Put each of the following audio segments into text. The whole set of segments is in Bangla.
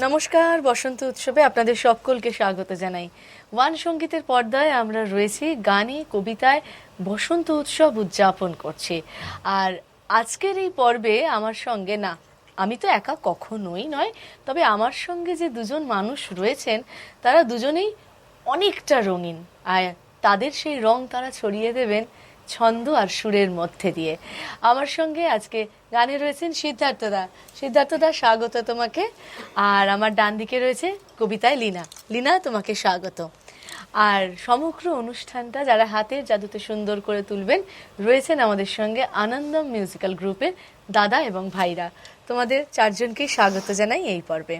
নমস্কার, বসন্ত উৎসবে আপনাদের সকলকে স্বাগত জানাই। ওয়ান সঙ্গীতের পর্দায় আমরা রয়েছি, গানে কবিতায় বসন্ত উৎসব উদযাপন করছি। আর আজকের এই পর্বে আমার সঙ্গে না, আমি তো একা কখনোই নয়, তবে আমার সঙ্গে যে দুজন মানুষ রয়েছেন তারা দুজনেই অনেকটা রঙিন, আর তাদের সেই রং তারা ছড়িয়ে দেবেন ছন্দ আর সুরের মধ্যে দিয়ে। আমার সঙ্গে আজকে গানে রয়েছেন সিদ্ধার্থদা। সিদ্ধার্থদা, স্বাগত তোমাকে। আর আমার ডান দিকে রয়েছে কবিতায় লীনা। লীনা, তোমাকে স্বাগত। আর সমগ্র অনুষ্ঠানটা যারা হাতের জাদুতে সুন্দর করে তুলবেন রয়েছেন আমাদের সঙ্গে আনন্দম মিউজিক্যাল গ্রুপের দাদা এবং ভাইরা। তোমাদের চারজনকেই স্বাগত জানাই এই পর্বে।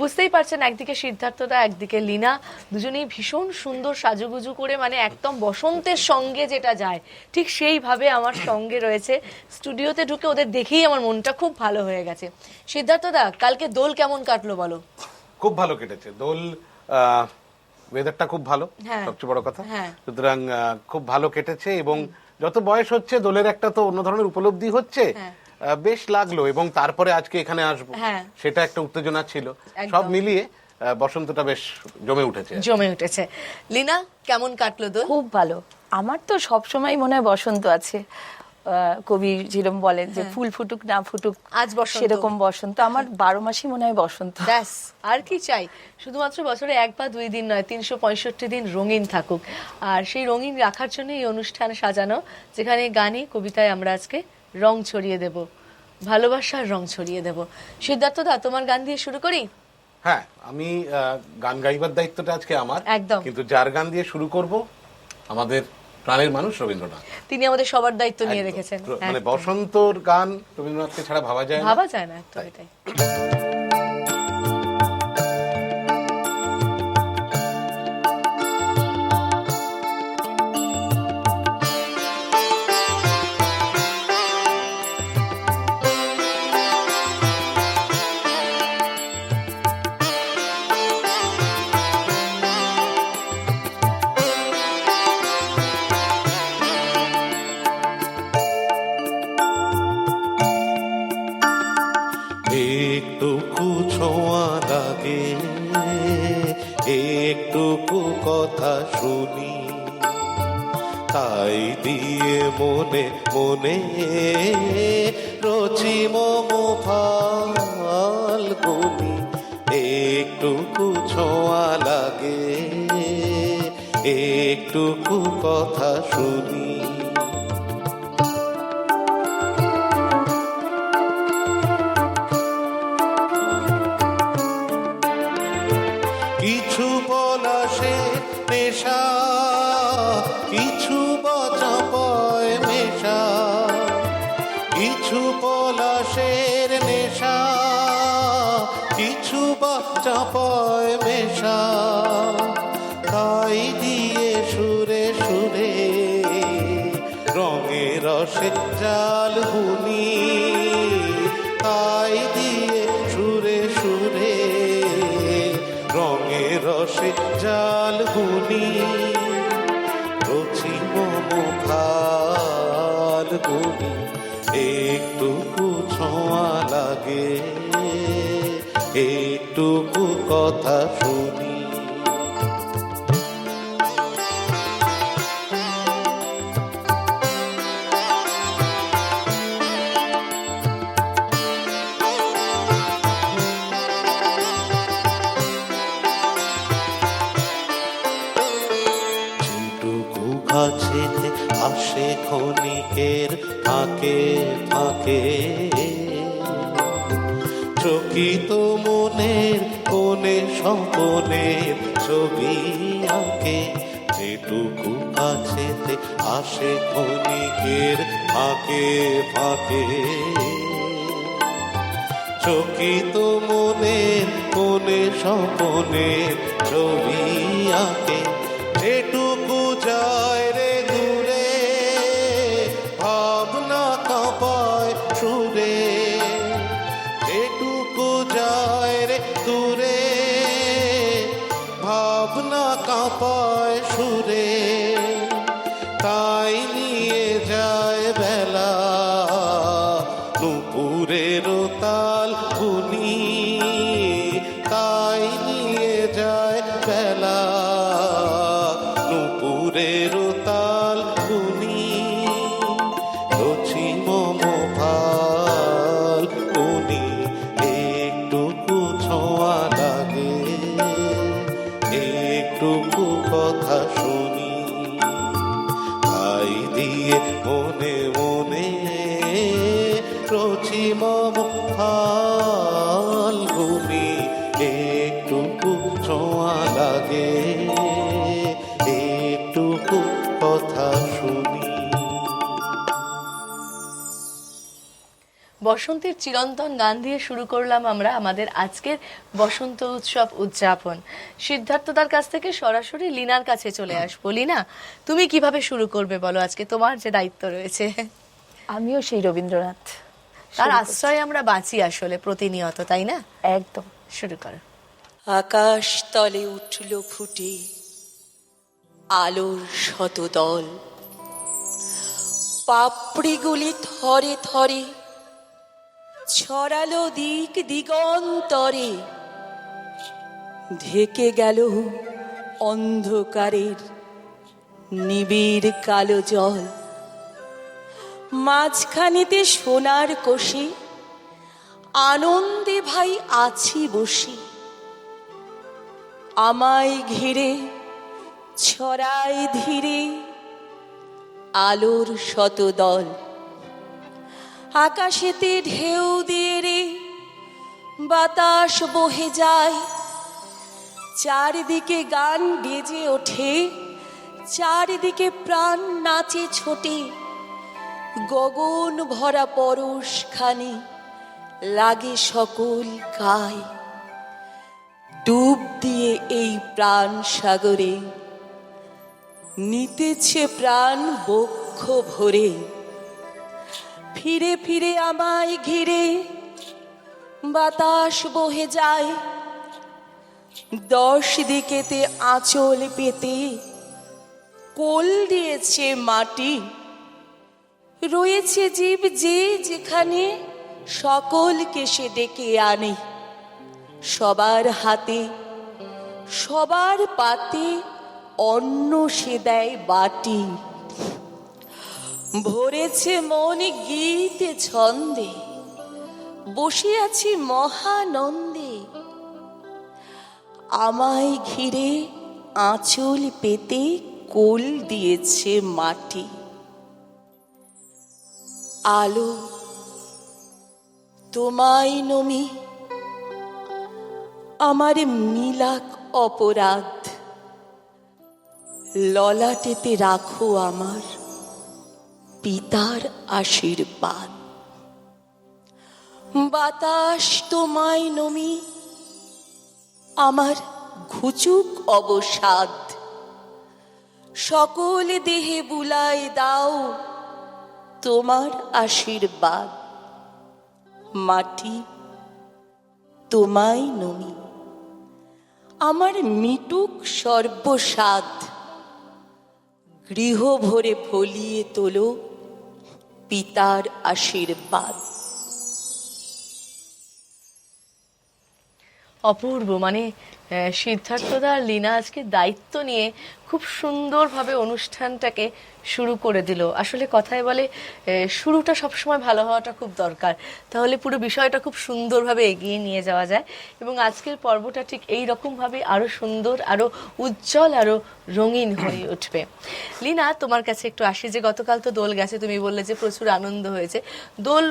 বুঝতেই পারছেন, একদিকে সিদ্ধার্থদা, একদিকে লীনা, দুজনেই ভীষণ সুন্দর সাজুগুজু করে, মানে একদম বসন্তের সঙ্গে যেটা যায় ঠিক সেইভাবে আমার সঙ্গে রয়েছে। স্টুডিওতে ঢুকে ওদের দেখেই আমার মনটা খুব ভালো হয়ে গেছে। সিদ্ধার্থদা, কালকে দোল কেমন কাটলো বলো? খুব ভালো কেটেছে দোল। ওয়েদারটা খুব ভালো, সবচেয়ে বড় কথা। সুতরাং খুব ভালো কেটেছে, এবং যত বয়স হচ্ছে দোলের একটা তো অন্য ধরনের উপলব্ধি হচ্ছে, বেশ লাগলো। এবং তারপরে আজকে এখানে আসবো, সেটা একটা উত্তেজনা ছিল। সব মিলিয়ে বসন্তটা বেশ জমে উঠেছে। লীনা, কেমন কাটলো দোল? খুব ভালো। আমার তো সবসময় মনে হয় বসন্ত আছে। কবি যেরকম বলেন যে ফুল ফুটুক না ফুটুক আজ বসন্ত, সেরকম বসন্ত। আমার 12 মাসই মনে হয় বসন্ত। ব্যাস, আর কি চাই? শুধুমাত্র বছরে 1 বা 2 দিন নয়, 365 দিন রঙিন থাকুক। আর সেই রঙিন রাখার জন্য এই অনুষ্ঠান সাজানো, যেখানে গানে কবিতায় আমরা আজকে রং ছড়িয়ে দেব, ভালোবাসার রং ছড়িয়ে দেব। সিদ্ধার্থদা, তোমার গান দিয়ে শুরু করি। হ্যাঁ, আমি গান গাইবার দায়িত্বটা আজকে আমার, একদম। কিন্তু যার গান দিয়ে শুরু করব আমাদের প্রাণের মানুষ রবীন্দ্রনাথ। তিনি আমাদের সবার দায়িত্ব নিয়ে রেখেছেন। মানে বসন্তর গান রবীন্দ্রনাথকে ছাড়া ভাবা যায় না, একদমই তাই। একটুকু ছোঁয়া লাগে, একটুকু কথা শুনি, তাই দিয়ে মনে মনে রচি মম ফাল্গুনি। একটুকু ছোঁয়া লাগে, একটুকু কথা শুনি, কিছু পলাশে নেশা, কিছু বচাপয় মেশা, কিছু পলাশের নেশা, কিছু বচাপয় মেশা, তাই দিয়ে সুরে সুরে রঙে রসে জাল বুনি, তাই দিয়ে সুরে সুরে রঙে রসে জাল বুনি, রচি মম ফাল্গুনি। একটুকু ছোঁয়া লাগে, একটুকু কথা শুনি, কাছেতে আসে ক্ষণিকের ফাঁকে ফাঁকে, চকিত মনের কোণে স্বপনের ছবি আঁকে। যেটুকু কাছেতে আসে ক্ষণিকের ফাঁকে ফাঁকে, চকিত মনের কোণে স্বপনের ছবি আঁকে। যেটুকু যায় রে দূরে, ভাবনা কাঁপায় সুরে, যেটুকু যায় রে দূরে, ভাবনা কাঁপায় সুরে, তাই নিয়ে যায় বেলা নুপুরের তাল বুনি, ছোঁয়া লাগে এটুকু কথা শুনি। বসন্তের চিরন্তন গান দিয়ে শুরু করলাম আমরা আমাদের আজকের বসন্ত উৎসব উদযাপন। সিদ্ধার্থদার কাছ থেকে সরাসরি লীনার কাছে চলে আসবো। লীনা, তুমি কিভাবে শুরু করবে বলো, আজকে তোমার যে দায়িত্ব রয়েছে? আমিও সেই রবীন্দ্রনাথ, তার আশ্রয়ে আমরা বাঁচি আসলে প্রতিনিয়ত, তাই না? একদম। শুরু করো। আকাশ তলে উঠল ফুটে আলোর শতদল, পাপড়িগুলি থরে থরে ছড়ালো দিক দিগন্তরে, ঢেকে গেল অন্ধকারের নিবিড় কালো জল। মাঝখানেতে সোনার কোষে আনন্দে ভাই আছি বসে, আমায় ঘিরে ছড়ায় ধীরে আলোর শতদল। আকাশেতে ঢেউ দিয়ে রে বাতাস বহে যায়, চারিদিকে গান বেজে ওঠে, চারিদিকে প্রাণ নাচে ছোটে, গগন ভরা পরশ খানি লাগে সকল গায়। ডুব দিয়ে এই প্রাণ সাগরে নিতেছে প্রাণ বক্ষ ভরে, ফিরে ফিরে আমায় ঘিরে বাতাস বহে যায়। 10 দিকেতে আঁচল পেতে কোল দিয়েছে মাটি, রয়েছে জীব যে যেখানে সকলকে সে ডেকে আনে। সবার হাতে সবার পাতে অন্ন সে দেয় বাটি, ভরেছে মন গীতে ছন্দে, বসে আছি মহানন্দে। আমায় ঘিরে আঁচল পেতে কোল দিয়েছে মাটি। আলো তোমায় নমি আমার মিলাক অপরাধ, ললাটেতে রাখো আমার পিতার আশীর্বাদ। বাতাস তোমায় নমি আমার ঘুচুক অবসাদ, সকল দেহে বুলাই দাও তোমার আশীর্বাদ। মাটি তোমায় নমি আমার মিটুক সর্বসাদ, গৃহ ভরে ফলিয়ে তোলো পিতার আশীর্বাদ। অপূর্ব, মানে সিদ্ধার্থদা আর লীনা আজকে দায়িত্ব নিয়ে খুব সুন্দরভাবে অনুষ্ঠানটাকে শুরু করে দিল। আসলে কথায় বলে শুরুটা সবসময় ভালো হওয়াটা খুব দরকার, তাহলে পুরো বিষয়টা খুব সুন্দরভাবে এগিয়ে নিয়ে যাওয়া যায়। এবং আজকের পর্বটা ঠিক এই রকমভাবে আরো সুন্দর, আরো উজ্জ্বল, আরো রঙিন হয়ে উঠবে। লীনা, তোমার কাছে একটু আসি, যে গতকাল তো দোল গেছে, তুমি বললে যে প্রচুর আনন্দ হয়েছে। দোল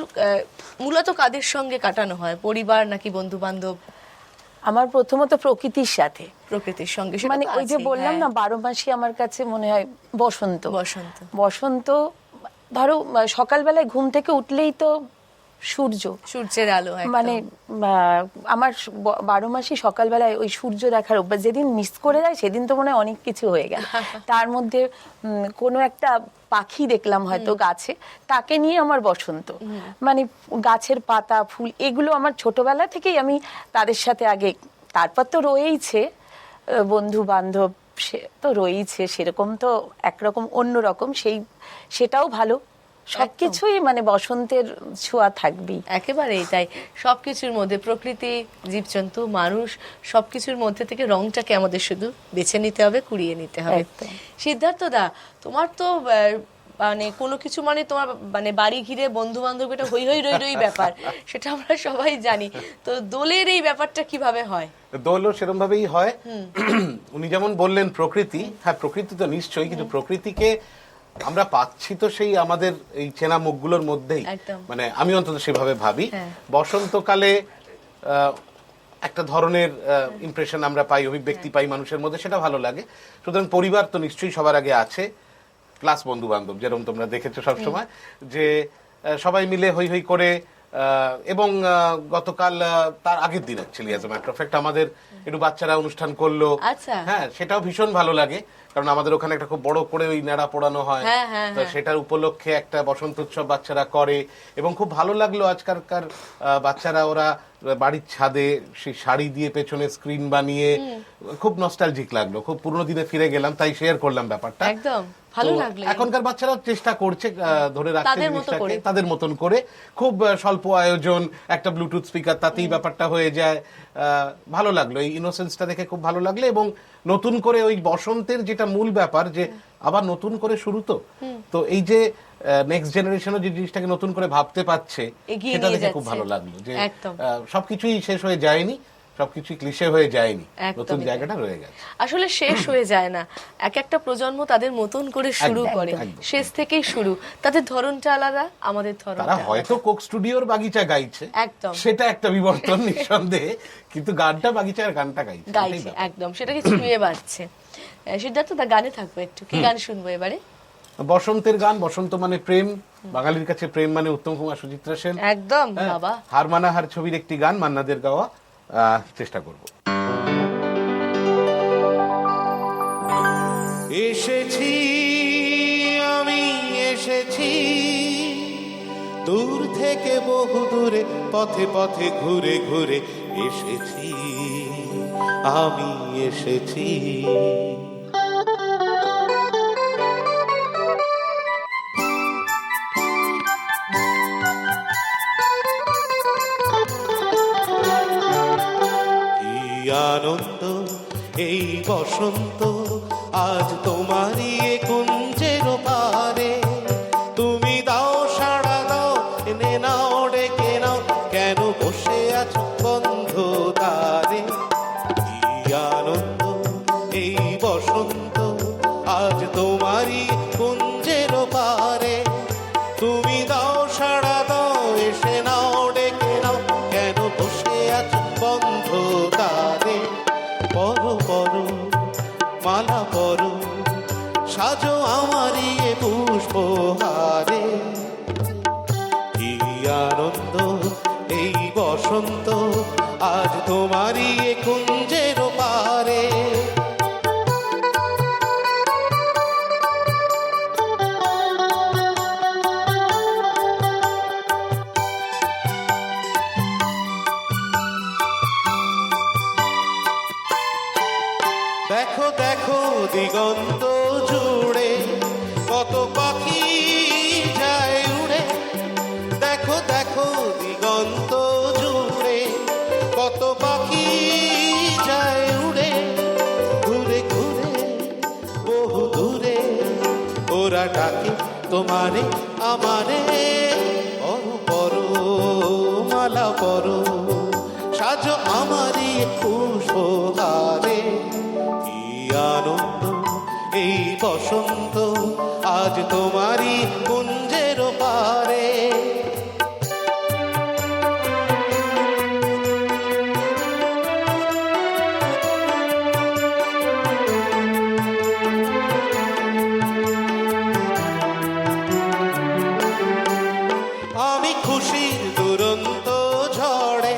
মূলত কাদের সঙ্গে কাটানো হয়, পরিবার নাকি বন্ধু বান্ধব? আমার প্রথমত প্রকৃতির সাথে, প্রকৃতির সঙ্গে, সেটা মানে তো ওই যে আছেই, বললাম হ্যাঁ। না 12 মাসই আমার কাছে মনে হয় বসন্ত। বসন্ত বসন্ত ধরো সকালবেলায় ঘুম থেকে উঠলেই তো সূর্যের আলো, একদম। মানে আমার 12 মাসই সকালবেলায় ওই সূর্য দেখার অভ্যাস। যেদিন মিস করে যায় সেদিন তো মনে হয় অনেক কিছু হয়ে গেল। তার মধ্যে কোনো একটা পাখি দেখলাম হয়তো গাছে, তাকে নিয়ে আমার বসন্ত। মানে গাছের পাতা ফুল এগুলো আমার ছোটবেলা থেকেই আমি তাদের সাথে আগে, তারপর তো রয়েইছে বন্ধু বান্ধব, সে তো রয়েইছে, সেরকম তো একরকম অন্যরকম, সেটাও ভালো। সবকিছুই মানে বসন্তের ছোঁয়া থাকবেই, একেবারেই তাই। সবকিছুর মধ্যে প্রকৃতি, জীবজন্তু, মানুষ, সবকিছুর মধ্যে থেকে রংটাকে আমাদের শুধু বেছে নিতে হবে, কুড়িয়ে নিতে হবে। সিদ্ধার্থদা, তোমার তো মানে কোনো কিছু, মানে তোমার মানে বাড়ি ঘিরে বন্ধু বান্ধব, এটা হই হই রই রই ব্যাপার, সেটা আমরা সবাই জানি। তো দোলের এই ব্যাপারটা কিভাবে হয়? দোলও সেরকম ভাবেই হয়। উনি যেমন বললেন প্রকৃতি, হ্যাঁ প্রকৃতি তো নিশ্চয়ই, কিন্তু প্রকৃতিকে আমরা পাচ্ছি তো সেই আমাদের এই চেনা মুখগুলোর মধ্যেই। মানে আমি অন্তত সেভাবে ভাবি। বসন্তকালে একটা ধরনের ইমপ্রেশন আমরা পাই, অভিব্যক্তি পাই মানুষের মধ্যে, সেটা ভালো লাগে। সুতরাং পরিবার তো নিশ্চয়ই সবার আগে আছে, প্লাস বন্ধু বান্ধব, যেরকম তোমরা দেখেছো সবসময় যে সবাই মিলে হই হই করে। এবং গতকাল তার আগের দিন actually as a matter of fact আমাদের একটু বাচ্চারা অনুষ্ঠান করলো। আচ্ছা। হ্যাঁ, সেটাও ভীষণ ভালো লাগে, কারণ আমাদের ওখানে একটা খুব বড় করে ওই নেড়া পোড়ানো হয়। তো সেটার উপলক্ষে একটা বসন্ত উৎসব বাচ্চারা করে, এবং খুব ভালো লাগলো। আজকালকার বাচ্চারা ওরা বাড়ির ছাদে সেই শাড়ি দিয়ে পেছনে স্ক্রিন বানিয়ে, খুব নস্টালজিক লাগলো, খুব পুরোনো দিনে ফিরে গেলাম, তাই শেয়ার করলাম ব্যাপারটা। একদম ভালো লাগলো। এখনকার বাচ্চারা চেষ্টা করছে ধরে রাখতে জিনিসটাকে তাদের মতন করে, খুব স্বল্প আয়োজন, একটা ব্লুটুথ স্পিকার, তাতেই ব্যাপারটা হয়ে যায়। ভালো লাগলো, এই ইনোসেন্সটা দেখে খুব ভালো লাগলো। এবং নতুন করে ওই বসন্তের যেটা মূল ব্যাপার, যে আবার নতুন করে শুরু, তো এই যে নেক্সট জেনারেশনও যে জিনিসটাকে নতুন করে ভাবতে পারছে, সেটা দেখে খুব ভালো লাগলো যে সবকিছুই শেষ হয়ে যায়নি, সবকিছুই ক্লিশে হয়ে যায়নি, নতুন জায়গাটা রয়ে গেছে। আসলে শেষ হয়ে যায় না, এক একটা প্রজন্ম তাদের মতন করে শুরু করে, শেষ থেকেই শুরু। তাদের ধরনটা আলাদা, আমাদের ধরনটা তারা হয়তো কোক স্টুডিওর বাগিচা গাইছে, একদম সেটা একটা বিবর্তন নিঃসন্দেহে, কিন্তু গানটা বাগিচার গানটা গাইছে, একদম সেটাকে ছুঁয়ে বাজছে। সিদ্ধার্থ, দা গানে থাকবো একটু, কি গান শুনবো এবারে? বসন্তের গান, বসন্ত মানে প্রেম, বাঙালির কাছে প্রেম মানে উত্তম কুমার, সুচিত্রা সেন, একদম বাবা। হার মানা হার ছবির একটি গান, মান্নাদের গাওয়া, চেষ্টা করব। এসেছি আমি, এসেছি দূর থেকে বহু দূরে, পথে পথে ঘুরে ঘুরে এসেছি, আমি এসেছি। আনন্দ এই বসন্ত, আজ তোমারই এ কুঞ্জের পারে, তুমি দাও সাড়া দাও, এনে নাও ডেকে নাও, কেন বসে আছো বন্ধ দ্বারে। কি আনন্দ এই বসন্ত, আজ তোমারই কুঞ্জের পারে, তুমি দাও সাড়া দাও, এসে নাও ডেকে নাও, কেন বসে আছো বন্ধ দ্বারে। পরো পরো মালা পরো, সাজো আমারই এ পুষ্পহারে। কি আনন্দ এই বসন্ত, আজ তোমারই এ কুঞ্জের পারে। দেখো দেখো দিগন্ত জুড়ে, কত পাখি যায় উড়ে। দেখো দেখো দিগন্ত জুড়ে, কত পাখি যায় উড়ে। ঘুরে ঘুরে বহু দূরে, ওরা ডাকে তোমারে আমারে। পরো পরো মালা পরো, সাজো আমারই পুষ্পহারে। কি আনন্দ এই বসন্ত, আজ তোমারই কুঞ্জের পারে। আমি খুশির দুরন্ত ঝড়ে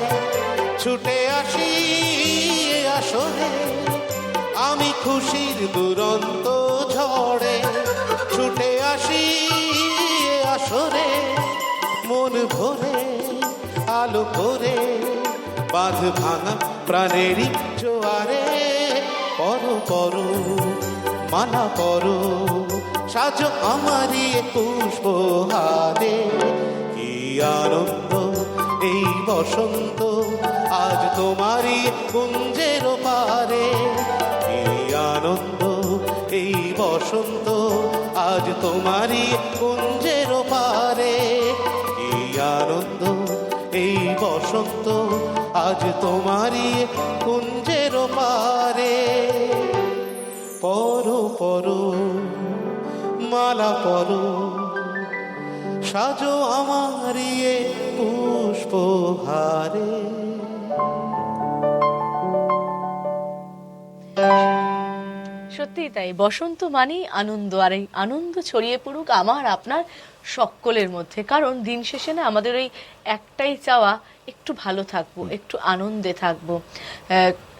ছুটে আসি আসরে। আমি খুশির দুরন্ত ঝড়ে ছুটে আসি আসরে। মন ভরে আলো করে, বাঁধ ভাঙা প্রাণেরই জোয়ারে। পরো পরো মালা পরো, সাজো আমারই পুষ্পহারে। কি আনন্দ এই বসন্ত, আজ তোমারই কুঞ্জের পারে। কি আনন্দ এই বসন্ত, আজ তোমারই কুঞ্জের পারে। কি আনন্দ এই বসন্ত, আজ তোমারই কুঞ্জের পারে। পরো পরো মালা পরো, সাজো আমারই পুষ্পহারে। সত্যিই তাই, বসন্ত মানেই আনন্দ, আর এই আনন্দ ছড়িয়ে পড়ুক আমার আপনার সকলের মধ্যে। কারণ দিন শেষে না আমাদের ওই একটাই চাওয়া, একটু ভালো থাকবো, একটু আনন্দে থাকবো,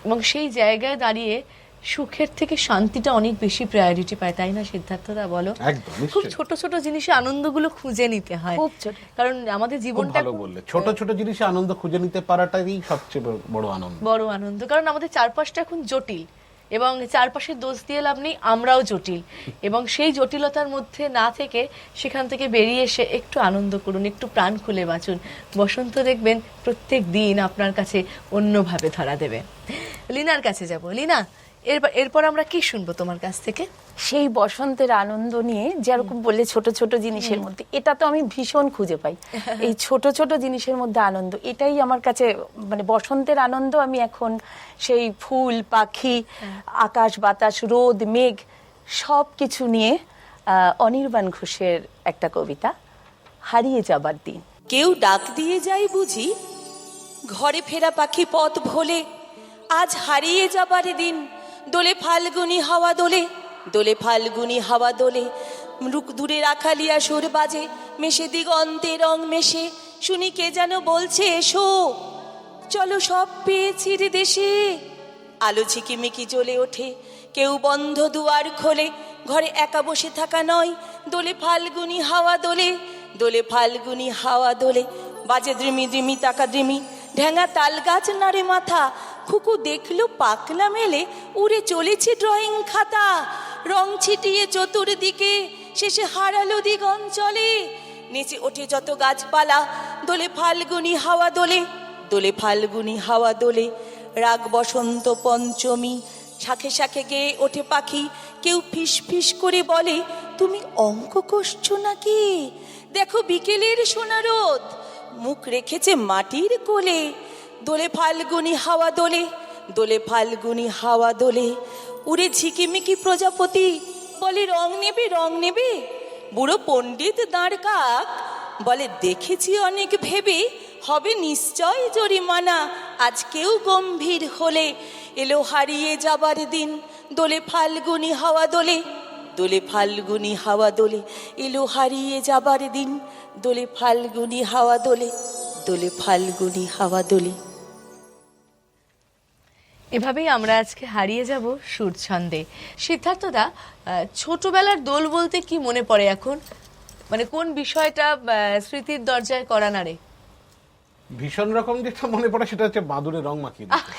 এবং সেই জায়গায় দাঁড়িয়ে সুখের থেকে শান্তিটা অনেক বেশি প্রায়োরিটি পায়, তাই না সিদ্ধার্থদা বলো? একদম, খুব নিশ্চয়ই। ছোট ছোট জিনিসে আনন্দগুলো খুঁজে নিতে হয়, খুব ছোট। কারণ আমাদের খুব জীবনটা ভালো বললে, ছোট ছোট জিনিসে আনন্দ খুঁজে নিতে পারাটাই সবচেয়ে বড় আনন্দ। বড় আনন্দ, কারণ আমাদের চারপাশটা এখন জটিল, এবং চারপাশে দোষ দিয়ে লাভ নেই, আমরাও জটিল, এবং সেই জটিলতার মধ্যে না থেকে সেখান থেকে বেরিয়ে এসে একটু আনন্দ করুন, একটু প্রাণ খুলে বাঁচুন। বসন্ত দেখবেন প্রত্যেক দিন আপনার কাছে অন্যভাবে ধরা দেবে। লিনার কাছে যাব। লিনা, এরপর আমরা কি শুনবো তোমার কাছ থেকে? সেই বসন্তের আনন্দ নিয়ে যেরকম বললে ছোট ছোট জিনিসের মধ্যে, এটা তো আমি ভীষণ খুঁজে পাই, এই ছোট ছোট জিনিসের মধ্যে আনন্দ, এটাই আমার কাছে মানে বসন্তের আনন্দ। আমি এখন সেই ফুল, পাখি, আকাশ বাতাস, রোদ, মেঘ সব কিছু নিয়ে অনির্বাণ ঘোষের একটা কবিতা, হারিয়ে যাবার দিন। কেউ ডাক দিয়ে যায় বুঝি, ঘরে ফেরা পাখি পথ ভোলে, আজ হারিয়ে যাবার দিন, দোলে ফাল্গুনি হাওয়া দোলে, দোলে ফাল্গুনি হাওয়া দোলে, রুক দূরে রাখালিয়া সুর বাজে, মেশে দিগন্তে রং মেশে, শুনি কে যেন বলছে এসো, চলো সব পেয়েছি রে দেশে। আলো ঝিকিমিকি জ্বলে ওঠে, কেউ বন্ধ দুয়ার খোলে, ঘরে একা বসে থাকা নয়, দোলে ফাল্গুনি হাওয়া দোলে, দোলে ফাল্গুনি হাওয়া দোলে, বাজে দ্রিমি দ্রিমি তাকা দ্রিমি, ঢ্যাঙা তাল গাছ নাড়ে মাথা, খুকু দেখলো পাকলা মেলে, উড়ে চলেছে ড্রয়িং খাতা, রং ছিটিয়ে চতুর্দিকে, শেষে হারালো দিগঞ্চলে, নেচে ওঠে যত গাছপালা, দোলে ফাল্গুনি হাওয়া দোলে, দোলে ফাল্গুনি হাওয়া দোলে, রাগ বসন্ত পঞ্চমী, শাখে শাখে গেয়ে ওঠে পাখি, কেউ ফিস ফিস করে বলে তুমি অঙ্ক কষছো নাকি, দেখো বিকেলের সোনা রোদ মুখ রেখেছে মাটির কোলে, দোলে ফাল্গুনি হাওয়া দোলে, দোলে ফাল্গুনি হাওয়া দোলে, উড়ে ঝিকিমিকি প্রজাপতি বলে রং নেবে রং নেবে, বুড়ো পণ্ডিত দাঁড় কাক বলে দেখেছি অনেক ভেবে, হবে নিশ্চয় জরিমানা, আজকেও গম্ভীর হলে, এলো হারিয়ে যাবার দিন, দোলে ফাল্গুনি হাওয়া দোলে, দোলে ফাল্গুনি হাওয়া দোলে, এলো হারিয়ে যাবার দিন, দোলে ফাল্গুনি হাওয়া দোলে, দোলে ফাল্গুনি হাওয়া দোলে। এভাবেই আমরা আজকে হারিয়ে যাব সুর ছন্দে। সিদ্ধার্থদা, ছোটবেলার দোল বলতে কি মনে পড়ে এখন? মানে কোন বিষয়টা স্মৃতির দরজায় করা নাড়ে? ভীষণ রকম যেটা মনে পড়ে সেটা হচ্ছে বাদুড়ে রং মাখিয়ে দিতে।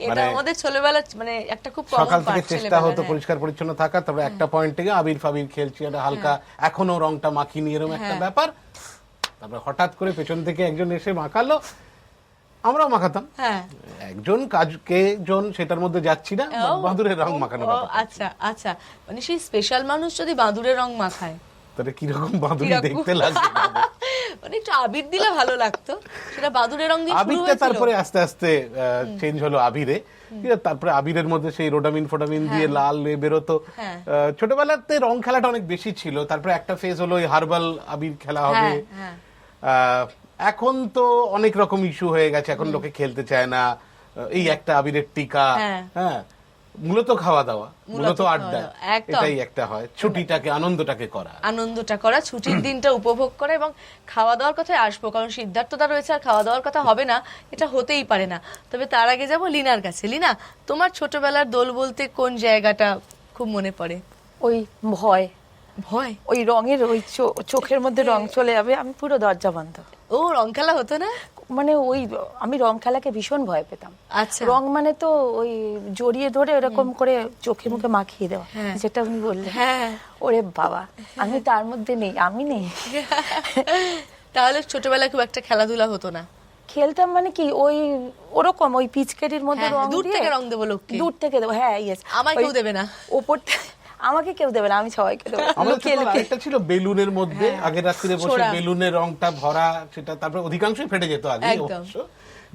এটা আমাদের ছোটবেলা মানে একটা খুব সকাল থেকে চেষ্টা হতো পরিষ্কার পরিচ্ছন্ন থাকা, তারপরে একটা পয়েন্ট থেকে আবির ফাবির খেলছি, একটা হালকা এখনো রংটা মাখিয়ে নিয়ে এরকম একটা ব্যাপার, তারপরে হঠাৎ করে পেছন থেকে একজন এসে মাখালো, আমরাও মাখাতাম, একজন কাজকে জন সেটার মধ্যে যাচ্ছি না, বাদুড়ের রং মাখানো। আচ্ছা আচ্ছা, মানে সেই স্পেশাল মানুষ যদি বাদুড়ের রং মাখায় তাহলে কিরকম বাদুড়ি দেখতে লাগে, মানে একটু আবির দিলে ভালো লাগতো, সেটা বাদুড়ের রং দিয়ে শুরু আবিরটা হয়েছিল। তারপরে আস্তে আস্তে চেঞ্জ হলো আবিরে, তারপরে আবিরের মধ্যে সেই রোডামিন ফোডামিন দিয়ে লাল বেরোতো। ছোটবেলাতে রং খেলাটা অনেক বেশি ছিল, তারপরে একটা ফেজ হলো ওই হার্বাল আবির খেলা হবে। এখন তো অনেক রকম ইস্যু হয়ে গেছে, এখন লোকে খেলতে চায় না, এই একটা আবিরের টিকা, হ্যাঁ মূলত খাওয়া দাওয়া, মূলত আড্ডা, এটাই একটা হয়, ছুটিটাকে আনন্দটাকে করা, আনন্দটা করা, ছুটির দিনটা উপভোগ করা। এবং খাওয়া দাওয়ার কথায় আসবো, কারণ সিদ্ধার্থদা রয়েছে আর খাওয়া দাওয়ার কথা হবে না, এটা হতেই পারে না। তবে তার আগে যাব লিনার কাছে। লিনা, তোমার ছোটবেলার দোল বলতে কোন জায়গাটা খুব মনে পড়ে? ওই ভয়, ভয়, ওই রঙের ওই চোখের মধ্যে রং চলে যাবে, আমি পুরো দরজা বন্ধ। ও রং খেলা হতো না? মানে ওই আমি রং খেলাকে ভীষণ ভয় পেতাম। আচ্ছা, রং মানে তো ওই জড়িয়ে ধরে এরকম করে চোখে মুখে মাখিয়ে দেওয়া, যেটা উনি বললেন, ওরে বাবা, আমি তার মধ্যে নেই, আমি নেই। তাহলে ছোটবেলায় খুব একটা খেলাধুলা হতো না? খেলতাম মানে কি, ওই ওরকম ওই পিচকারির মধ্যে রং দূর দিয়ে, থেকে রং দেবো লোককে, দূর থেকে দেবো, হ্যাঁ ইয়েস, আমায় কেউ দেবে না, ওপর আমাকে কেউ দেবে না, আমি সবাইকে দেবো। একটা ছিল বেলুনের মধ্যে, আগের রাত্রিরে বসে বেলুনের রংটা ভরা, সেটা তারপরে অধিকাংশই ফেটে যেত আগে অবশ্য,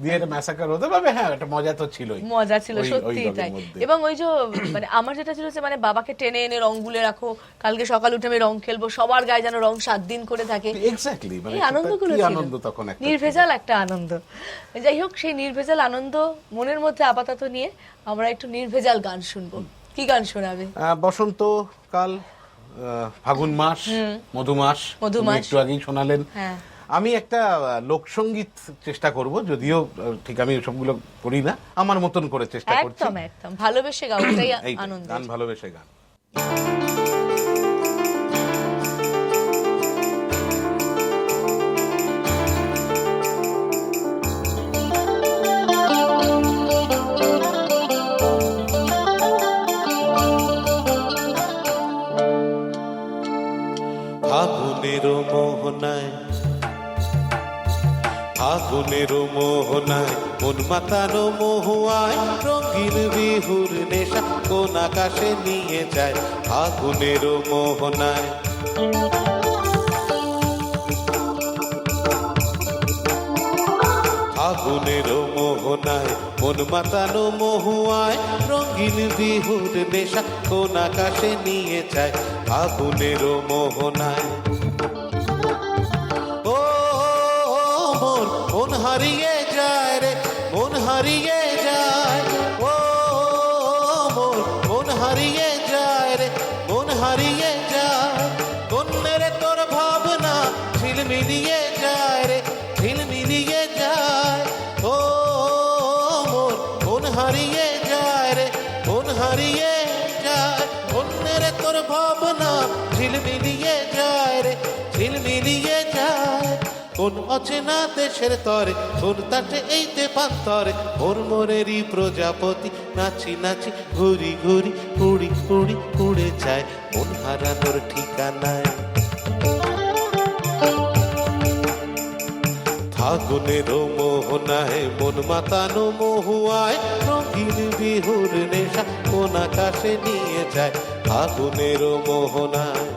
দিয়ে এটা ম্যাসাকার হতে পারবে। হ্যাঁ, একটা মজা তো ছিলই, মজা ছিল, ওই সত্যি দলের তাই। মধ্যে। এবং ওই যে মানে আমার যেটা ছিল যে মানে বাবাকে টেনে এনে রং গুলে রাখো, কালকে সকাল উঠে আমি রং খেলবো, সবার গায়ে যেন রং 7 দিন করে থাকে। এক্স্যাক্টলি, মানে এই আনন্দগুলো কি ছিল, আনন্দ তখন, একটা নির্ভেজাল একটা আনন্দ। যাই হোক, সেই নির্ভেজাল আনন্দ মনের মধ্যে আপাতত নিয়ে আমরা একটু নির্ভেজাল গান শুনবো। কি গান শোনাবে? বসন্তকাল, ফাগুন মাস, মধুমাস, মধুমাস। একটু আগেই শোনালেন। হ্যাঁ। আমি একটা লোকসঙ্গীত চেষ্টা করব, যদিও ঠিক আমি সবগুলো করি না, আমার মতন করে চেষ্টা করছি। একদম একদম ভালোবেসে গাও, ওটাই এই আনন্দ। গান ভালোবেসে গান। ফাগুনের মোহনায়, ফাগুনের মোহনায়, মন মাতানো মহুয়ায়, রঙিন বিহুর নেশা কোন আকাশে নিয়ে যায়। ফাগুনের মোহনায়, ফাগুনের মোহনায়, মন মাতানো মহুয়ায়, রঙিন বিহুর নেশা কোন আকাশে নিয়ে যায়। ফাগুনের মোহনায়, ও মন, মন হারিয়ে যায় রে, মন হারিয়ে যায়। ও মন, মন হারিয়ে যায় রে, মন হারিয়ে যায়। কন্যেরে তোর ভাবনা ঝিলমিলিয়ে যায় রে, ঝিলমিলিয়ে যায়। ও মন, মন হারিয়ে যায় রে, মন হারিয়ে যায়। কন্যেরে তোর ভাবনা ঝিলমিলিয়ে যায় রে, ঝিলমিলিয়ে যায়। কোন অচেনা দেশের তরে, কোন তাটে এই দেবান্তরে, মোর মোরেরই প্রজাপতি নাচি নাচি ঘুরি ঘুরি উড়ি উড়ি উড়ে যায় মন হারানোর ঠিকানায়। ফাগুনের মোহনায়, মন মাতানো মহুয়ায়, রঙিন বিহুর নেশা কোন আকাশে নিয়ে যায়। ফাগুনের মোহনায়,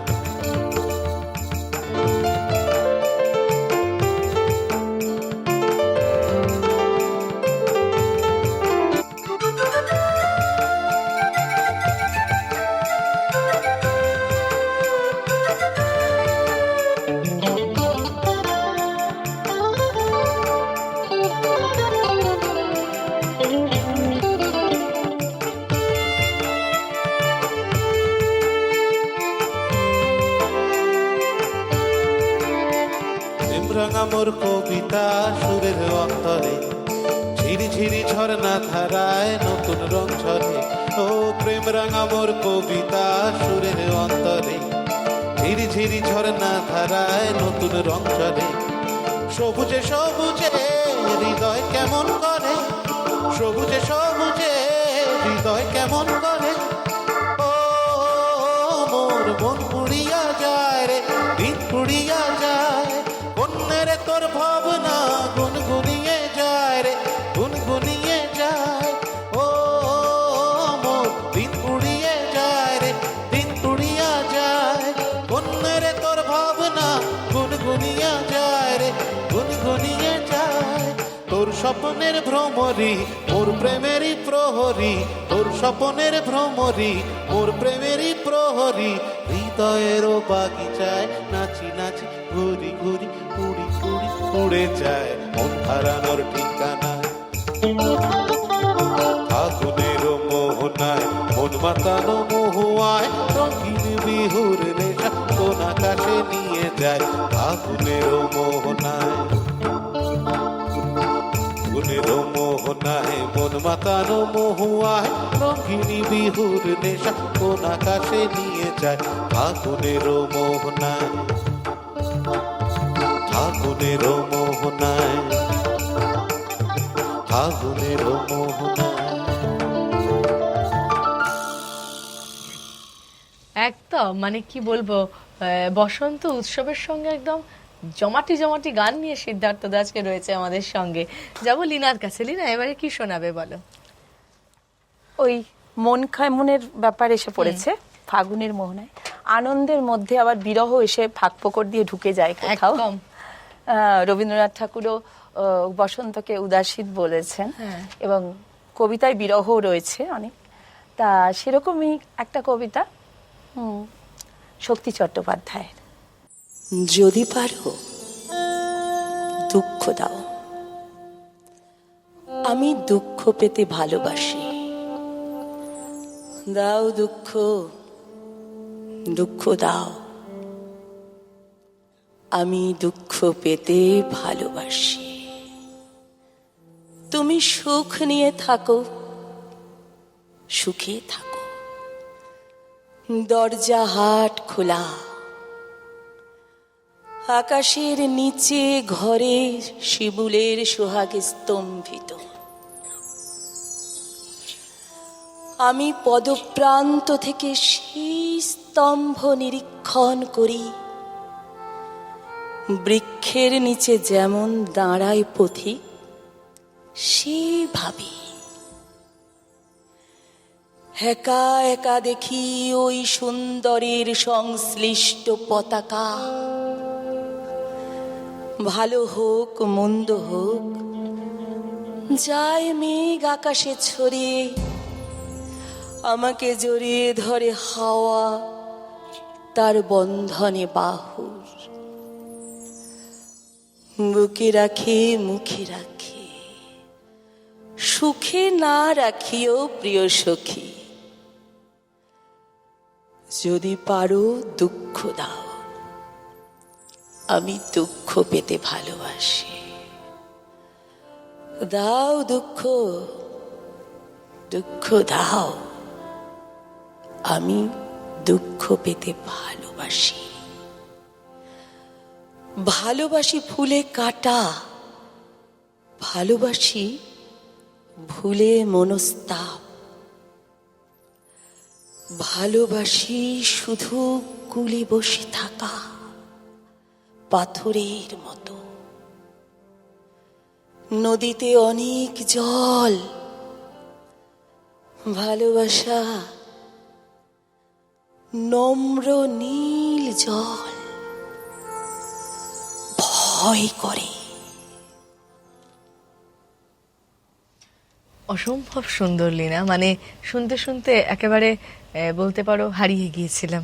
রাঙা মোর কবিতা সুরের অন্তরে, ঝিরি ঝিরি ঝর্ণা ধারায় নতুন রং ঝরে। ও প্রেম রাঙা মোর কবিতা সুরের অন্তরে, ঝিরি ঝিরি ঝর্ণা ধারায় নতুন রং ঝরে। সবুজে সবুজে হৃদয় কেমন করে, সবুজে সবুজে হৃদয় কেমন করে। ও মোর মন পুড়িয়া যায় রে, দিন পুড়িয়া যায়। কন্যেরে তোর ভাবনা গুনগুনিয়ে যায় রে, গুনগুনিয়ে যায়। ও মোর দিন পুড়িয়ে যায় রে, দিন পুড়িয়া যায়। কন্যেরে তোর ভাবনা গুনগুনিয়া যায় রে, গুনগুনিয়ে যায়। তোর স্বপ্নের ভ্রমরি মোর প্রেমেরই প্রহরী, তোর স্বপ্নের ভ্রমরি মোর প্রেমেরই প্রহরী। হৃদয়েরও বাগিচায় নাচি নাচি ঘুরি ঘুরি উড়ি উড়ি উড়ে যায় মন হারানোর ঠিকানায়। ফাগুনের মোহনায়, মন মাতানো মহুয়ায়, রঙিন বিহুর নেশা কোন আকাশে নিয়ে যায়। ফাগুনের মোহনায়, ফাগুনের মোহনায়, মন মাতানো মহুয়ায়, রঙিন বিহুর নেশা কোন আকাশে নিয়ে যায়। ফাগুনের মোহনায়, ফাগুনের মোহনায়, ফাগুনের মোহনায়। একদম মানে কি বলবো, বসন্ত উৎসবের সঙ্গে একদম জমাটি জমাটি গান নিয়ে সিদ্ধার্থ দা আজকে রয়েছে আমাদের সঙ্গে। যাব লীনার কাছে। লীনা, এবারে কি শোনাবে বলো? ওই মন মনের ব্যাপার এসে পড়েছে ফাগুনের মোহনায়। আনন্দের মধ্যে আবার বিরহ এসে ফাঁক ফোকর দিয়ে ঢুকে যায় কোথাও। একদম। রবীন্দ্রনাথ ঠাকুরও বসন্তকে উদাসীন বলেছেন, হ্যাঁ। এবং কবিতায় বিরহ রয়েছে অনেক। তা সেরকমই একটা কবিতা শক্তি চট্টোপাধ্যায়ের। যদি পারো দুঃখ দাও, আমি দুঃখ পেতে ভালোবাসি। দাও দুঃখ, দুঃখ দাও, আমি দুঃখ পেতে ভালোবাসি। তুমি সুখ নিয়ে থাকো, সুখে থাকো, দরজা হাট খোলা, আকাশের নিচে ঘরে শিমুলের সোহাগে স্তম্ভিত। আমি পদপ্রান্ত থেকে সেই স্তম্ভ নিরীক্ষণ করি, বৃক্ষের নিচে যেমন দাঁড়ায় পথিক, সেই ভাবি। একা একা দেখি ওই সুন্দরের সংশ্লিষ্ট পতাকা। ভালো হোক মন্দ হোক, যায় মেঘ আকাশে ছড়িয়ে, আমাকে জড়িয়ে ধরে হাওয়া তার বন্ধনে বাহুর। বুকে রাখে মুখে রাখে, সুখে না রাখিও প্রিয় সখী। যদি পারো দুঃখ দাও, আমি দুঃখ পেতে ভালোবাসি। দাও দুঃখ, দুঃখ দাও, আমি দুঃখ পেতে ভালোবাসি। ভালোবাসি ফুলে কাটা, ভালোবাসি ভুলে মনস্তাপ, ভালোবাসি শুধু কুলে বসে থাকা পাথরের মতো। নদীতে অনেক জল, ভালোবাসা নম্র নীল জল, ভয় করে। অসম্ভব সুন্দর লীনা, মানে শুনতে শুনতে একেবারে বলতে পারো হারিয়ে গিয়েছিলাম।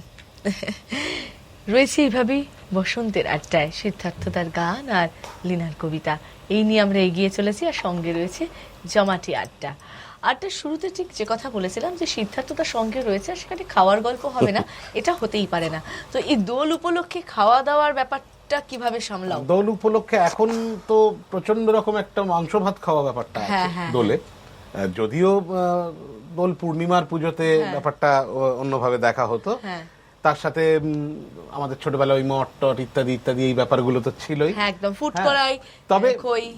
রয়েছে এইভাবেই বসন্তের আড্ডায় সিদ্ধার্থদার গান আর লীনার কবিতা, এই নিয়ে আমরা এগিয়ে চলেছি। আর সঙ্গে রয়েছে জমাটি আড্ডা। আড্ডার শুরুতে ঠিক যে কথা বলেছিলাম যে সিদ্ধার্থদার সঙ্গে রয়েছে, আর সেখানে খাওয়ার গল্প হবে না, এটা হতেই পারে না। তো এই দোল উপলক্ষে খাওয়া দাওয়ার ব্যাপারটা কিভাবে সামলাও? দোল উপলক্ষে এখন তো প্রচন্ড রকম একটা মাংস ভাত খাওয়া ব্যাপারটা আছে দোলে। যদিও দোল পূর্ণিমার পুজোতে ব্যাপারটা অন্যভাবে দেখা হতো, তার সাথে আমাদের ছোটবেলায় ওই মট টট ইত্যাদি ইত্যাদি এই ব্যাপারগুলো তো ছিলই। একদম ফুড করাই। তবে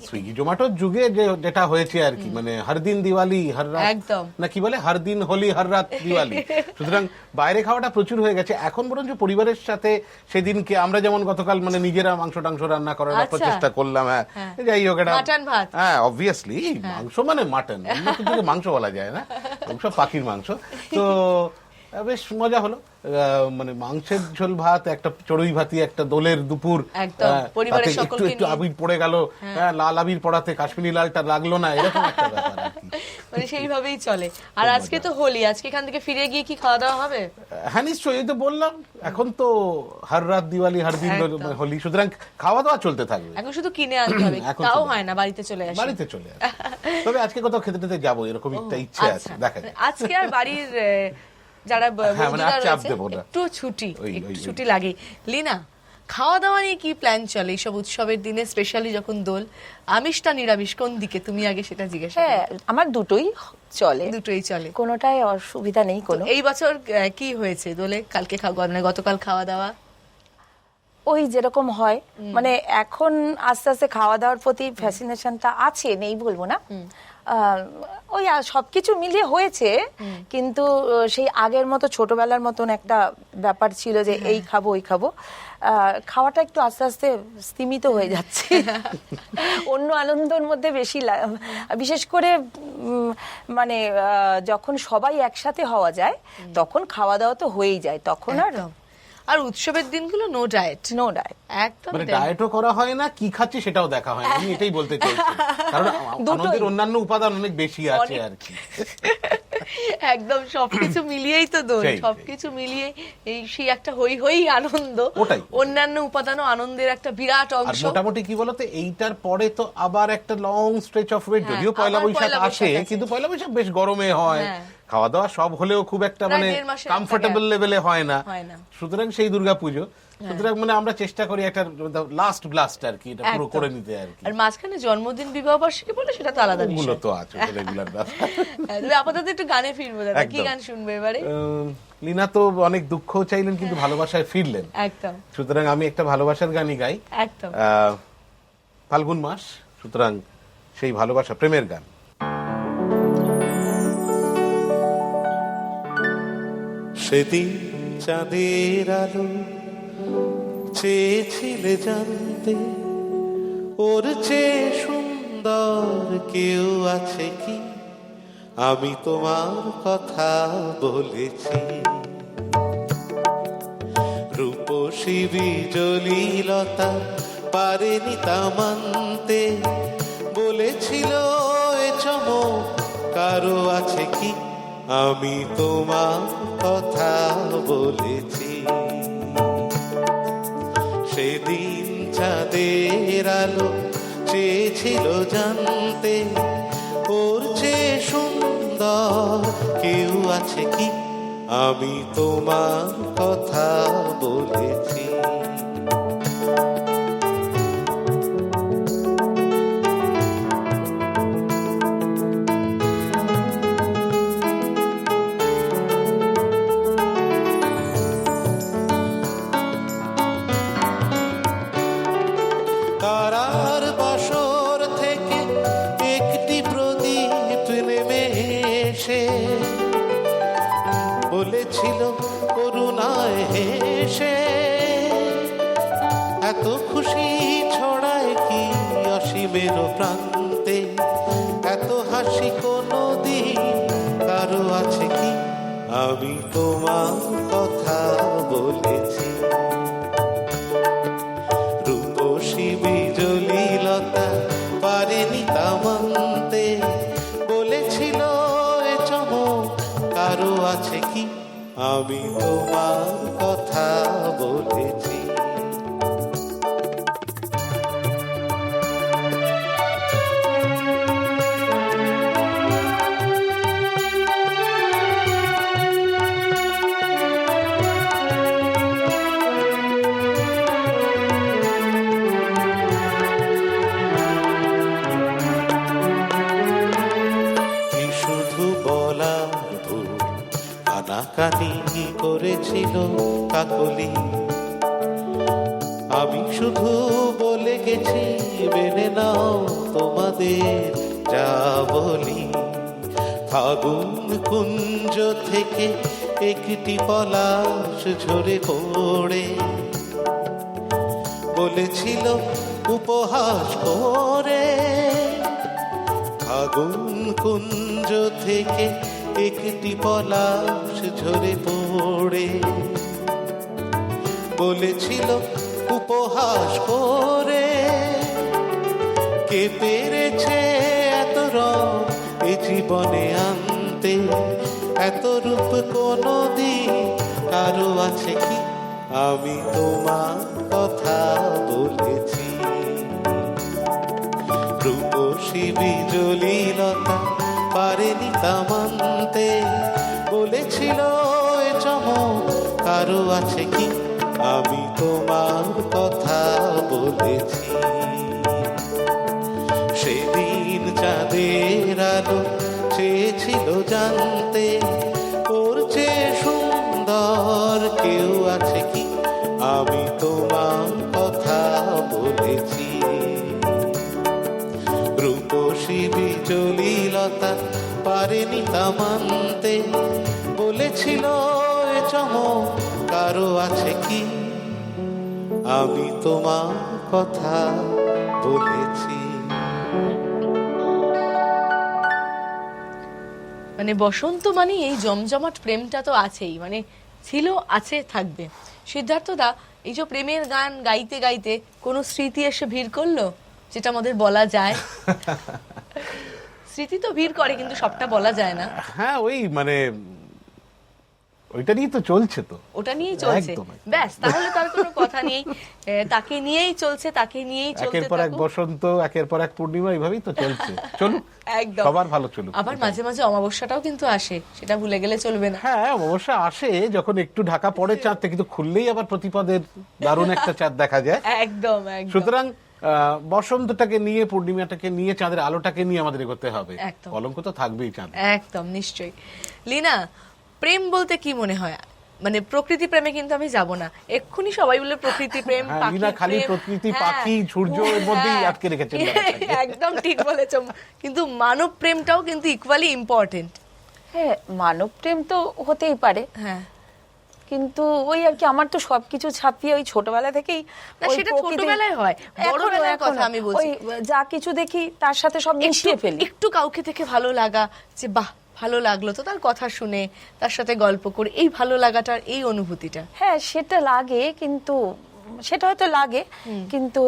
সুইগি জোম্যাটোর যুগে যেটা হয়েছে আর কি, মানে হর দিন দিওয়ালি হর রাত, একদম না কি বলে, হর দিন হোলি হর রাত দিওয়ালি। সুতরাং বাইরে খাওয়াটা প্রচুর হয়ে গেছে। এখন বরঞ্চ পরিবারের সাথে সেদিনকে আমরা যেমন গতকাল মানে নিজেরা মাংস টাংস রান্না করার চেষ্টা করলাম। হ্যাঁ, যাই হোক, এটা মাটন ভাত। হ্যাঁ, অবভিয়াসলি মাংস মানে মাটন, অন্য কিছুকে মাংস বলা যায় না, সব পাখির মাংস। তো বেশ মজা হলো, মানে মাংসের ঝোল ভাত, একটা চড়ুই ভাতি, একটা দোলের দুপুর, একটু একটু আবির পড়ে গেল, লাল আবির পড়াতে কাশ্মীরি লালটা লাগলো না, এরকম একটা ব্যাপার আর কি। মানে সেইভাবেই চলে। আর আজকে তো হোলি, আজকে এখান থেকে ফিরে গিয়ে কি খাওয়া দাওয়া হবে? হ্যাঁ নিশ্চয়ই, এই তো বললাম এখন তো হর রাত দিওয়ালি হর দিন হোলি, সুতরাং খাওয়া দাওয়া চলতে থাকবে। এখন শুধু কিনে আনতে হবে, তাও হয় না, বাড়িতে চলে আসে। বাড়িতে চলে আসে। তবে আজকে কোথাও খেতে টেতে যাবো এরকম একটা ইচ্ছে আছে, দেখা যায়। আজকে আর বাড়ির যারা একটু ছুটি লাগে। লীনা, খাওয়া দাওয়া নিয়ে কি প্ল্যান চলে এইসব উৎসবের দিনে, স্পেশালি যখন দোল? আমিষটা নিরামিষ কোন দিকে, তুমি আগে সেটা জিজ্ঞেস। হ্যাঁ, আমার দুটোই চলে, দুটোই চলে, কোনোটাই অসুবিধা নেই কোনো। এই বছর কি হয়েছে দোলে? কালকে মানে গতকাল খাওয়া দাওয়া ওই যেরকম হয়, মানে এখন আস্তে আস্তে খাওয়া দাওয়ার প্রতি ফ্যাসিনেশনটা আছে, নেই বলবো না। ওই সবকিছু মিলিয়ে হয়েছে, কিন্তু সেই আগের মতো ছোটবেলার মতন একটা ব্যাপার ছিল যে এই খাবো ওই খাবো, খাওয়াটা একটু আস্তে আস্তে স্তীমিত হয়ে যাচ্ছে। অন্য আনন্দের মধ্যে বেশি, বিশেষ করে মানে যখন সবাই একসাথে হওয়া যায় তখন খাওয়া দাওয়া তো হয়েই যায়, তখন আর আর উৎসবের দিনগুলো নো ডায়েট, নো ডায়েট। একদম মানে ডায়েটও করা হয় না, কি খাচ্ছি সেটাও দেখা হয় না, আমি এটাই বলতে চাইছি। কারণ আনন্দের অন্যান্য উপাদান অনেক বেশি আছে আর কি। একদম সবকিছু মিলিয়েই তো দোল, সেই, সবকিছু মিলিয়ে এই সেই একটা হই হই আনন্দ, ওটাই। অন্যান্য উপাদানও আনন্দের একটা বিরাট আর অংশ। মোটামুটি কি বলতো, এইটার পরে তো আবার একটা লং স্ট্রেচ অফ ওয়েট, যদিও পয়লা আবার বৈশাখ পয়লা আসে, বৈশাখ আছে। কিন্তু পয়লা বৈশাখ বেশ গরমে হয়, হ্যাঁ। খাওয়া দাওয়া সব হলেও খুব একটা প্রায় মানে 1.5 মাসের একটা কমফোর্টেবল gap। লেভেলে হয় না। হয় না। সুতরাং সেই দুর্গাপুজো, সুতরাং মানে আমরা চেষ্টা করি একটা লাস্ট ব্লাস্ট আর কি, এটা পুরো একদম। করে নিতে আর কি। আর মাঝখানে জন্মদিন, বিবাহ বার্ষিকী বলে সেটা তো আলাদা ওগুলো বিষয়। তো আছে রেগুলার ব্যাপার। তবে আপাতত একটু গানে ফিরবো দাদা, কি একদম। গান শুনবে এবারে? লীনা তো অনেক দুঃখ চাইলেন কিন্তু ভালোবাসায় ফিরলেন, একদম সুতরাং আমি একটা ভালোবাসার গানই গাই। একদম। ফাল্গুন মাস, সুতরাং সেই ভালোবাসা, প্রেমের গান। সেদিন চাঁদের আলো চেয়েছিলে জানতে, ওর চেয়ে সুন্দর কেউ আছে কি? আমি তোমার কথা বলেছি। রূপসী বিজলীলতা পারেনি তা মানতে, বলেছিল এ চমক কারো আছে কি? আমি তোমার কথা বলেছি। সেদিন চাঁদের আলো চেয়েছিল জানতে, ওর চেয়ে সুন্দর কেউ আছে কি? আমি তোমার কথা বলেছি। তারার বাসর থেকে একটি প্রদীপ নেমে এসে বলেছিল করুণায় হেসে, এত খুশি ছড়ায় কি অসীমের প্রান্তে? এত হাসি কোনো দিন কারো আছে কি? আমি তোমার কথা বলেছি। রূপসী বিজলীলতা পারেনি তা মানতে, বলেছিল এ চমক কারো আছে কি? আমি তোমার কথা বলেছি। কি শুধু বলার ভুল, কানাকানি করেছিল কাকলি। আমি শুধু বলে গেছি মেনে নাও তোমাদের যা বলি। ফাগুন কুঞ্জ থেকে একটি পলাশ ঝরে পড়ে বলেছিল উপহাস করে। ফাগুন কুঞ্জ থেকে একটি পলাশ ঝরে পড়ে বলেছিল উপহাস করে। কে পেরেছে এত রং এ জীবনে আনতে? এত রূপ কোনো দিন কারো আছে কি? আমি তোমার কথা বলেছি। রূপসী বিজলীলতা পারেনি তা মানতে, বলেছিল এ চমক কারো আছে কি? আমি তোমার কথা বলেছি। সেদিন চাঁদের আলো চেয়েছিল জানতে, ওর চেয়ে সুন্দর কেউ আছে কি? আমি তোমার কথা বলেছি। রূপসী বিজলীলতা পারেনি তা মানতে, বলেছিল এ চমক কারো আছে কি? আমি তোমার কথা বলেছি। মানে বসন্ত মানে এই জমজমাট প্রেমটা তো আছেই, মানে ছিল, আছে, থাকবে। সিদ্ধার্থ দা, এই যে প্রেমের গান গাইতে গাইতে কোনো স্মৃতি এসে ভিড় করলো যেটা আমাদের বলা যায়? স্মৃতি তো ভিড় করে কিন্তু সবটা বলা যায় না। হ্যাঁ, ওই মানে ওইটা নিয়ে তো চলছে, তো ওটা নিয়েই চলছে, একদম। ব্যাস। তাহলে তার কোনো কথা নেই, তাকে নিয়েই চলছে, তাকে নিয়েই চলতে একের পর এক থাকুক। বসন্ত, একের পর এক পূর্ণিমা, এইভাবেই তো চলছে। চলুক, একদম। সবার ভালো চলুক। আবার মাঝে মাঝে অমাবস্যাটাও কিন্তু আসে, সেটা ভুলে গেলে চলবে না। হ্যাঁ, অবশ্য আসে যখন একটু ঢাকা পড়ে চাঁদটা, কিন্তু খুললেই আবার প্রতিপদের দারুণ একটা চাঁদ দেখা যায়। একদম একদম। সুতরাং বসন্তটাকে নিয়ে, পূর্ণিমাটাকে নিয়ে, চাঁদের আলোটাকে নিয়ে আমাদের এগোতে হবে। একদম। কলঙ্ক তো থাকবেই চাঁদ। একদম, নিশ্চয়ই। লীনা, প্রেম বলতে কি মনে হয়? মানে প্রকৃতি প্রেমে কিন্তু আমি যাব না, এক্ষুনি সবাই বলে প্রকৃতি প্রেম, হ্যাঁ, পাখি লীনা খালি প্রেম। প্রকৃতি, হ্যাঁ, পাখি, সূর্য এর মধ্যেই হ্যাঁ। আটকে রেখেছেন ব্যাপারটাকে। একদম ঠিক বলেছ, কিন্তু মানব প্রেমটাও কিন্তু ইকুয়ালি ইম্পর্টেন্ট। হ্যাঁ, মানব প্রেম তো হতেই পারে, হ্যাঁ, কিন্তু ওই আর কি, আমার তো সবকিছু ছাপিয়ে ওই ছোটবেলা থেকেই না, ওই সেটা প্রকৃতি- ছোটবেলায় হয়, বড়বেলার এখনো, কথা আমি বলছি। ওই যা কিছু দেখি তার সাথে সব মিশিয়ে একটু ফেলি। একটু কাউকে থেকে ভালো লাগা, যে বাহ ভালো লাগলো তো, তার কথা শুনে, তার সাথে গল্প করে, এই ভালো লাগাটার এই অনুভূতিটা। হ্যাঁ, সেটা লাগে, কিন্তু সেটা হয়তো লাগে, কিন্তু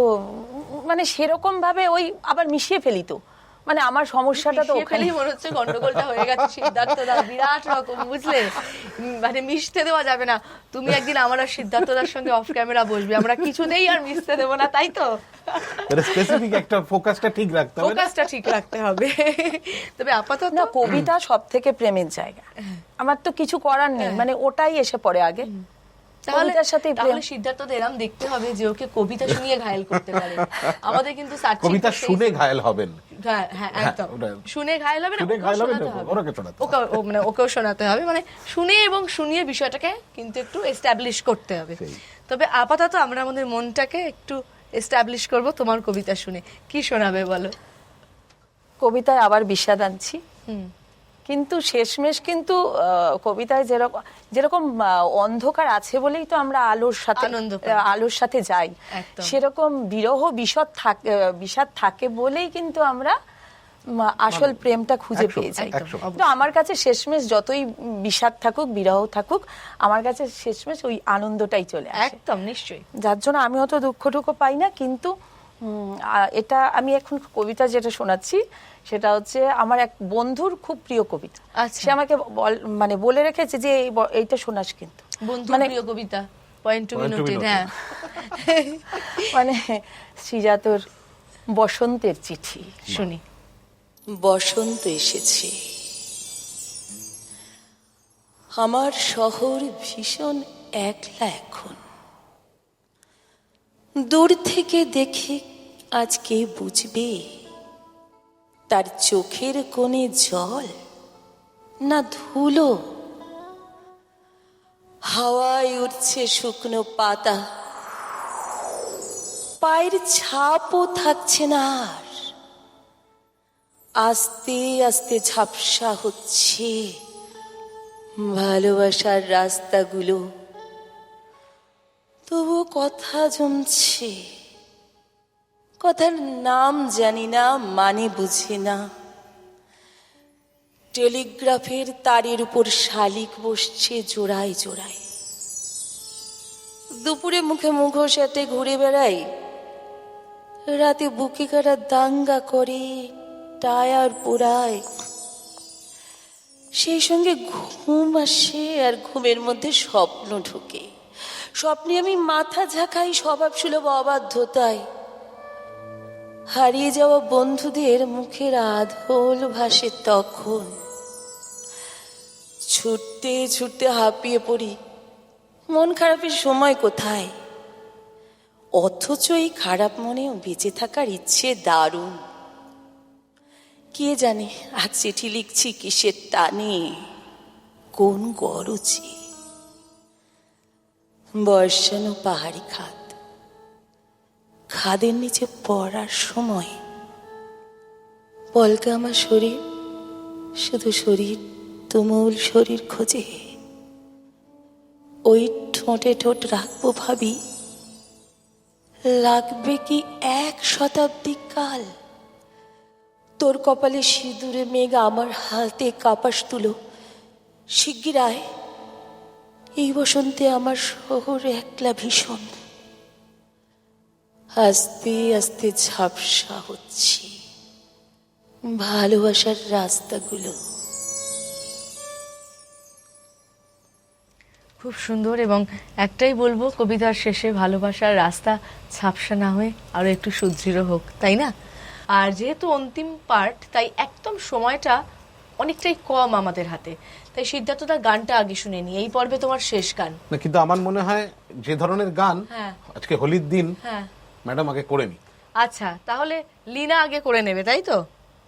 মানে সেরকম ভাবে ওই আবার মিশিয়ে ফেলি তো, মানে আমার সমস্যাটা তো মিশিয়ে ওখানে। ফেলেই মনে হচ্ছে গন্ডগোলটা হয়ে গেছে সিদ্ধার্থ দা, বিরাট রকম, বুঝলে? মানে মিশতে দেওয়া যাবে না। তুমি একদিন আমার আর সিদ্ধার্থ দার সঙ্গে অফ ক্যামেরা বসবে, আমরা কিছুতেই আর মিশতে দেবো না, তাই তো? স্পেসিফিক একটা ফোকাসটা ঠিক রাখতে হবে না? ফোকাসটা ঠিক রাখতে হবে। তবে আপাতত না, কবিতা সব থেকে প্রেমের জায়গা, আমার তো কিছু করার নেই, মানে ওটাই এসে পড়ে আগে। তাহলে কবিতার সাথেই প্রেম। তাহলে সিদ্ধার্থ দা এরম দেখতে হবে যে ওকে কবিতা শুনিয়ে ঘায়েল করতে পারে। আমাদের কিন্তু searching কবিতা তো সেই- শুনে ঘায়েল হবেন। হ্যাঁ, হ্যাঁ, একদম। ওটা- শুনে ঘায়েল হবে না, শুনে ওকেও ঘায়েল হবে না, শোনাতে হবে। ওরাকে শোনাতে হবে। মানে ওকেও শোনাতে হবে, মানে শুনে এবং শুনিয়ে বিষয়টাকে কিন্তু একটু এস্টাবলিশ করতে হবে। সেই। তবে আপাতত আমরা আমাদের মনটাকে একটু এস্টাবলিশ করব তোমার কবিতা শুনে। কি শোনাবে বলো? কবিতায় আবার বিষাদ আনছি, হুম, কিন্তু শেষমেশ কিন্তু কবিতায় যেরকম যেরকম অন্ধকার আছে বলেই তো আমরা আলোর সাথে আনন্দ পাই। আলোর সাথে যাই, একদম। সেরকম বিরহ বিষাদ থাকে বলেই কিন্তু আমরা আসল প্রেমটা খুঁজে 100, পেয়ে যাই। 100। তো আমার কাছে শেষমেশ যতই বিষাদ থাকুক, বিরহ থাকুক, আমার কাছে শেষমেশ ওই আনন্দটাই চলে আসে, একদম, নিশ্চয়ই। যার জন্য আমি অত দুঃখ পাই না। কিন্তু এটা আমি এখন কবিতা যেটা শোনাচ্ছি সেটা হচ্ছে আমার এক বন্ধুর খুব প্রিয় কবিতা। আচ্ছা। সে আমাকে মানে বলে রেখেছে যে এইটা শোনাস কিন্তু, বন্ধু মানে প্রিয় কবিতা, point to be Point to be noted. noted। হ্যাঁ, মানে শ্রীজাতর বসন্তের চিঠি। শুনি। বসন্ত এসেছে, আমার শহর ভীষণ একলা এখন। দূর থেকে দেখে আজ কে বুঝবে তার চোখের কোণে জল না ধুলো? হাওয়ায় উঠছে শুকনো পাতা, পায়ের ছাপও থাকছে না আর। আস্তে আস্তে ঝাপসা হচ্ছে ভালোবাসার রাস্তাগুলো, তবুও কথা জমছে। কথার নাম জানি না, মানে বুঝি না। টেলিগ্রাফের তারের উপর শালিক বসছে জোড়ায় জোড়ায়। দুপুরে মুখে মুখোশ হাতে ঘুরে বেড়াই, রাতে বুকে কাটা দাঙ্গা করে টায়ার পোড়ায়। সেই সঙ্গে ঘুম আসে আর ঘুমের মধ্যে স্বপ্ন ঢোকে। স্বপ্নে আমি মাথা ঝাঁকাই স্বভাব সুলভ অবাধ্যতায়। হারিয়ে যাওয়া বন্ধুদের মুখের আধোল ভাসে তখন। ছুটতে ছুটতে হাঁপিয়ে পড়ি, মন খারাপের সময় কোথায়? অথচ এই খারাপ মনেও বেঁচে থাকার ইচ্ছে দারুণ। কে জানে আজ চিঠি লিখছি কিসের টানে, কোন গরজে? বর্ষানো পাহাড়ি খাদ, খাদের নিচে পড়ার সময় পলকা আমার শরীর, শুধু শরীর, তুমুল শরীর খোঁজে। ওই ঠোঁটে ঠোঁট রাখবো ভাবি, লাগবে কি 1 শতাব্দী কাল। তোর কপালে সিঁদুরে মেঘ, আমার হাতে কাপাস তুলো। শিগগির আয়, এই বসন্তে আমার শহরে একলা ভীষণ, আস্তে আস্তে ঝাপসা হচ্ছে ভালোবাসার রাস্তাগুলো। খুব সুন্দর, এবং একটাই বলবো, কবিতার শেষে ভালোবাসার রাস্তা ঝাপসা না হয়ে আরো একটু সুদৃঢ় হোক, তাই না? আর যেহেতু অন্তিম পার্ট, তাই একদম সময়টা অনেকটাই কম আমাদের হাতে, তাই সিদ্ধার্থদার গানটা আগে শুনে নি। এই পর্বে তোমার শেষ গান। না, কিন্তু আমার মনে হয় যে ধরনের গান হ্যাঁ। আজকে হোলির দিন হ্যাঁ, ম্যাডাম আগে করে নি। আচ্ছা, তাহলে লীনা আগে করে নেবে, তাই তো?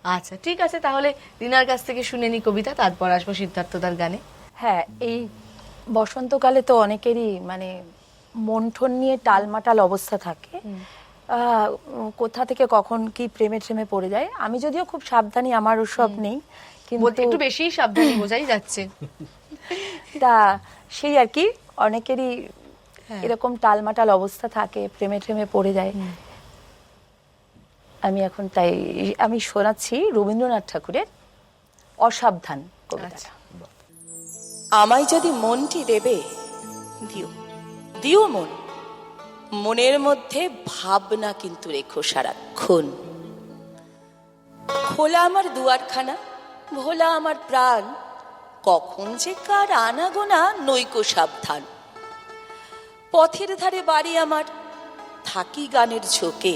আচ্ছা, ঠিক আছে, তাহলে লীনার কাছ থেকে শুনে নি কবিতা, তারপর আসবো সিদ্ধার্থদার গানে। হ্যাঁ, এই বসন্তকালে তো অনেকেরই মানে মন্থন নিয়ে টালমাটাল অবস্থা থাকে। কোথা থেকে কখন কি প্রেমে ট্রেমে পড়ে যায়। আমি যদিও খুব সাবধানী, আমার ওসব নেই, বলতে কিন্তু একটু বেশি সাবধানী বোঝাই যাচ্ছে। তা সেই আর কি, অনেকেরই এরকম টালমাটাল অবস্থা থাকে, প্রেমে ট্রেমে পড়ে যায়। আমি এখন তাই আমি শোনাচ্ছি রবীন্দ্রনাথ ঠাকুরের অসাবধান কবিতাটা। আমায় যদি মনটি দেবে, দিও দিও মন, মনের মধ্যে ভাবনা কিন্তু রেখো সারাক্ষণ। খোলা আমার দুয়ারখানা, ভোলা আমার প্রাণ, কখন যে কার আনাগোনা নৈকো সাবধান। পথের ধারে বাড়ি আমার, থাকি গানের ঝোঁকে,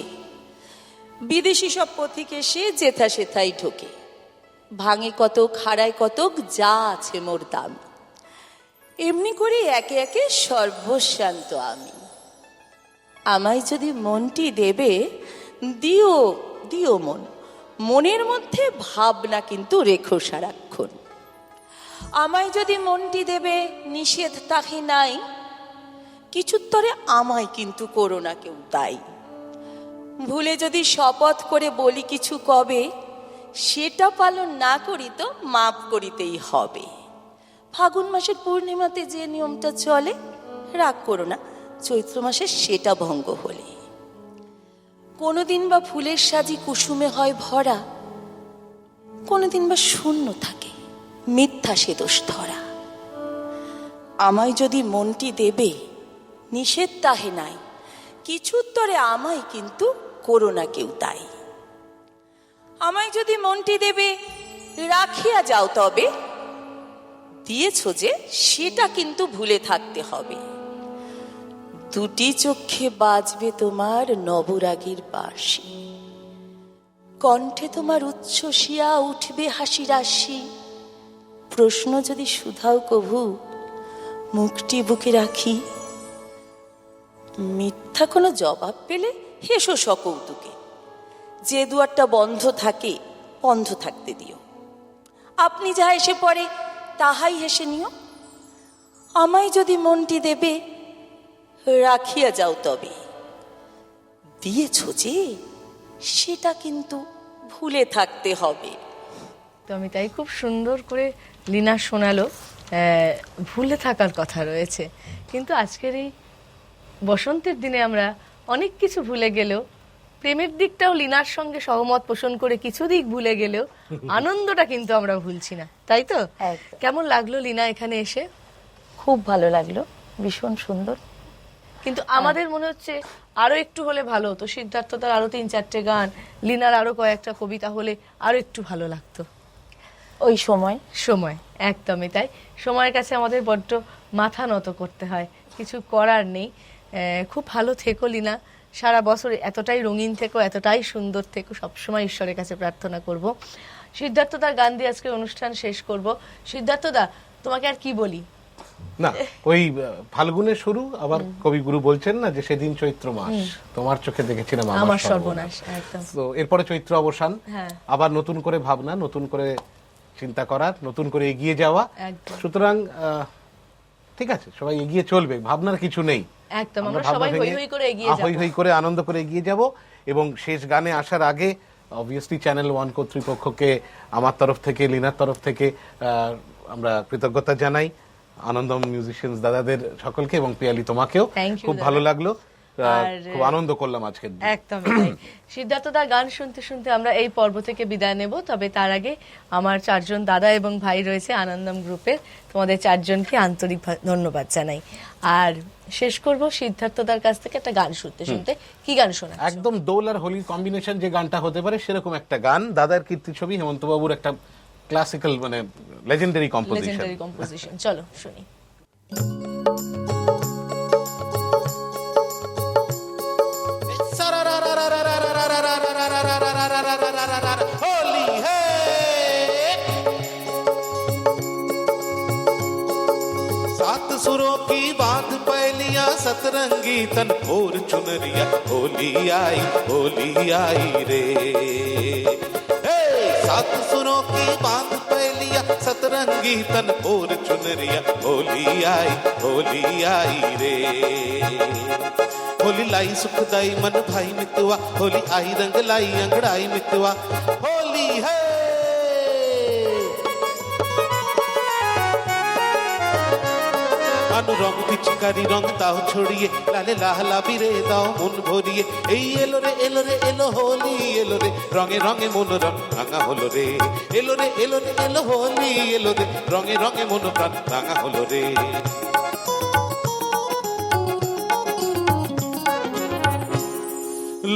বিদেশি সব পথিক এসে যেথা সেথাই ঢোকে। ভাঙে কতক, হারায় কতক, যা আছে মোর দাম, এমনি করে একে একে সর্বশান্ত আমি। আমায় যদি মনটি দেবে, দিও দিও মন, মনের মধ্যে ভাবনা কিন্তু রেখো সারাক্ষণ। আমায় যদি মনটি দেবে, নিষেধ তাহে নাই, কিছুত্তরে আমায় কিন্তু করো না কেউ তাই। ভুলে যদি শপথ করে বলি কিছু কবে, সেটা পালন না করি তো মাপ করিতেই হবে। ফাগুন মাসের পূর্ণিমাতে যে নিয়মটা চলে, রাগ করো না চৈত্র মাসে সেটা ভঙ্গ হলে। কোনোদিন বা ফুলের সাজি কুসুমে হয় ভরা, কোনোদিন বা শূন্য থাকে মিথ্যা সে দোষ ধরা। আমায় যদি মনটি দেবে, নিষেধ তাহে নাই, কিছুত্তরে আমায় কিন্তু করো না কেউ তাই। আমায় যদি মনটি দেবে, রাখিয়া যাও তবে, দিয়েছ যে সেটা কিন্তু ভুলে থাকতে হবে। দুটি চোখে বাজবে তোমার নবরাগীর বাঁশি, কণ্ঠে তোমার উচ্ছ্বসিয়া উঠবে হাসি রাশি। প্রশ্ন যদি শুধাও কভু, মুখটি বুকে রাখি, মিথ্যা কোনো জবাব পেলে হেসো সকৌতুকে। যে দুয়ারটা বন্ধ থাকে, বন্ধ থাকতে দিও। আপনি যা এসে পড়ে তাহাই হেসে নিও। আমায় যদি মনটি দেবে, রাখিয়া যাও তবে, দিয়েছ যে সেটা কিন্তু ভুলে থাকতে হবে। তো আমি তাই খুব সুন্দর করে লীনা শোনালো, ভুলে থাকার কথা রয়েছে। কিন্তু আজকের এই বসন্তের দিনে আমরা অনেক কিছু ভুলে গেলেও, প্রেমের দিকটাও লীনার সঙ্গে সহমত পোষণ করে কিছু দিক ভুলে গেলেও আনন্দটা কিন্তু আমরা ভুলছি না, তাই তো? একদম। কেমন লাগলো লীনা এখানে এসে? খুব ভালো লাগলো, ভীষণ সুন্দর। কিন্তু আমাদের মনে হচ্ছে আরো একটু হলে ভালো হতো। সিদ্ধার্থতার আরো 3-4টে গান, লীনার আরো কয়েকটা কবিতা হলে আরো একটু ভালো লাগতো। ওই সময় একদমই তাই। সময়ের কাছে আমাদের বড্ড মাথা নত করতে হয়, কিছু করার নেই। খুব ভালো থেকো লীনা, সারা বছর এতটাই রঙিন থেকো, এতটাই সুন্দর থেকো, সবসময় ঈশ্বরের কাছে প্রার্থনা করব। সিদ্ধার্থদার গান দিয়ে আজকে অনুষ্ঠান শেষ করব। সিদ্ধার্থদা, তোমাকে আর কি বলি? না, ওই ফাল্গুনের শুরু, আবার কবিগুরু বলছেন না যে সেদিন চৈত্র মাস, তোমার চোখে দেখেছিলাম আমার সর্বনাশ। একদম। তো এরপরে চৈত্র অবসান, হ্যাঁ। আবার নতুন করে ভাবনা, নতুন করে চিন্তা করার, নতুন করে এগিয়ে যাওয়া। একদম। সুতরাং ঠিক আছে, সবাই এগিয়ে চলবে, ভাবনার কিছু নেই। একদম, আমরা সবাই হই হই করে এগিয়ে যাব, হই হই করে আনন্দ করে এগিয়ে যাব। এবং শেষ গানে আসার আগে অবভিয়াসলি চ্যানেল 1 কর্তৃপক্ষকে আমার তরফ থেকে, লীনার তরফ থেকে আমরা কৃতজ্ঞতা জানাই। আনন্দম মিউজিশিয়ানস দাদাদের সকলকে, এবং পিয়ালি তোমাকেও Thank you, খুব দাদা। ভালো লাগলো। খুব আনন্দ করলাম আজকের দিন। একদমই তাই। সিদ্ধার্থ দা, গান শুনতে শুনতে আমরা এই পর্ব থেকে বিদায় নেব, তবে তার আগে আমার 4 জন দাদা এবং ভাই রয়েছে আনন্দম গ্রুপের, তোমাদের 4 জনকে আন্তরিক ধন্যবাদ জানাই। আর শেষ করব সিদ্ধার্থ দার কাছ থেকে একটা গান শুনতে শুনতে। কি গান শোনা? একদম দোল আর হোলির কম্বিনেশন যে গানটা হতে পারে সেরকম একটা গান, দাদার কীর্তি ছবি, হেমন্ত বাবুর একটা ক্লাসিক্যাল মানে লেজেন্ডারি কম্পোজিশন। চলো শুনি। होली है सात सुरों की बात पहलिया सतरंगी तन और चुनरिया, होली आई रे। सात सुरों की बात पहलिया सतरंगी तन और चुनरिया, होली आई रे। होली लाई सुखदाई मन भाई मितवा, होली आई रंग लाई अंगड़ाई मितवा, होली है। রং পিচকারি রং দাও ছড়িয়ে, লালে লাহলা বিরে দাও মন ভরিয়ে, এই এলো রে এলো হোলি, এলো রে রঙে রঙে মন রং রাঙা হলো রে, এলো রে এলো হোলি, এলো রে রঙে রঙে মন প্রাণ রাঙা হলো রে।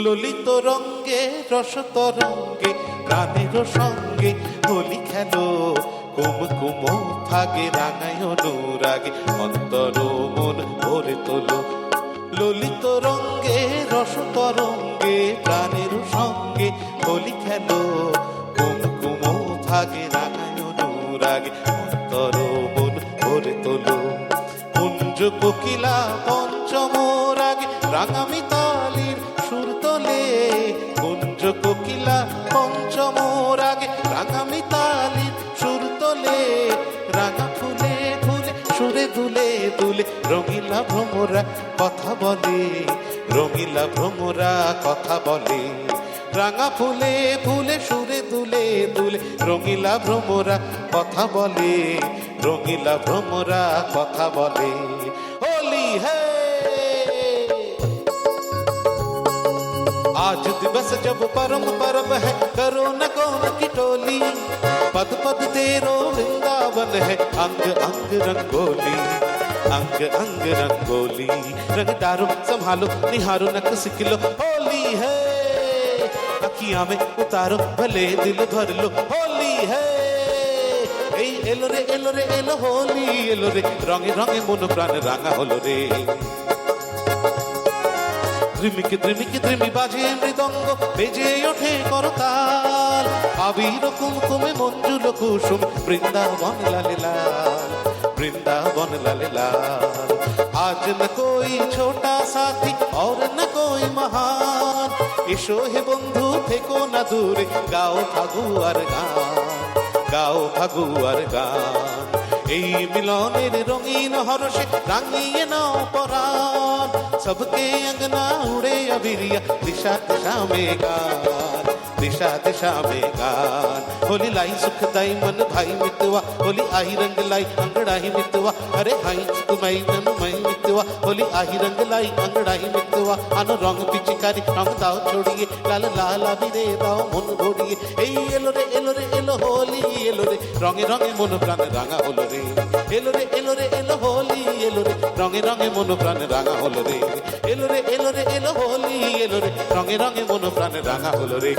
ললিত রঙ্গে রস তরঙ্গে প্রাণের সঙ্গে হোলি খেলো, কুম কুম ফাগে রাঙায় অনুরাগে অন্তর মন ভরে তোলো। ললিত রঙ্গে রস তরঙ্গে প্রাণের সঙ্গে হোলি খেলো, কুম কুম ফাগে রাঙায় অনুরাগে অন্তর মন ভরে তোলো। কুঞ্জ কোকিলা পঞ্চম রাগে রাঙামি তালির সুর তোলে, কুঞ্জ কোকিলা পঞ্চম রাগে রাঙামি তালির সুর তোলে। রাঙা ফুলে ফুলে সুরে দুলে দুলে রঙিলা ভ্রমরা কথা বলে, রঙিলা ভ্রমরা কথা বলে। রাঙা ফুলে ফুলে সুরে দুলে দুলে রঙিলা ভ্রমরা কথা বলে, রঙিলা ভ্রমরা কথা বলে। होली है आज दिवस जब परम परब है, करो न कौन की टोली, पद पद तेरो वृंदावन है, अंग अंग रंगोली, अंग अंग रंगोली। रंग डारो संभालो निहारो नक सिखलो, होली है। अखियां में उतारो भले दिल भर लो, होली है। এই এলো রে এলো হোলি, এলো রে রঙে রঙে মন প্রাণ রাঙা হলো রে। ধ্রিমিকি ধ্রিমিকি ধ্রিমি বাজে মৃদঙ্গ, বেজে ওঠে করতাল, আবির কুমকুমে মঞ্জুল কুসুম, বৃন্দাবন লালে লাল, বৃন্দাবন লালে লাল। आज न कोई छोटा साथी और न कोई महान, এসো হে বন্ধু থেকো না দূরে, গাও ফাগুয়ার গান, গাও ফাগুয়ার গান। এই মিলনের রঙিন হরষে রাঙিয়ে নাও পরাণ, सबके अंगना उड़े अबिरिया, दिशा दिशा में गान, दिशा दिशा में गान। होली लाई सुखदाई मन भाई मितवा, होली आई रंग लाई अंगड़ाई मितवा, अरे हाई तुम्हारी नन मई मितवा, होली आई रंग लाई अंगड़ाई मितवा। आनो रंग पिचकारी रंग दाओ छोड़िए, लाल लाल बिरे दाओ मन भरिए, এই এলো রে এলো হোলি, এলো রে রঙে রঙে মন প্রাণ রাঙা হলো রে, এলো রে এলো হোলি, এলো রে রঙে রঙে মন প্রাণ রাঙা হলো রে, এলো রে এলো হোলি, এলো রে রঙে রঙে মন প্রাণ রাঙা হলো রে।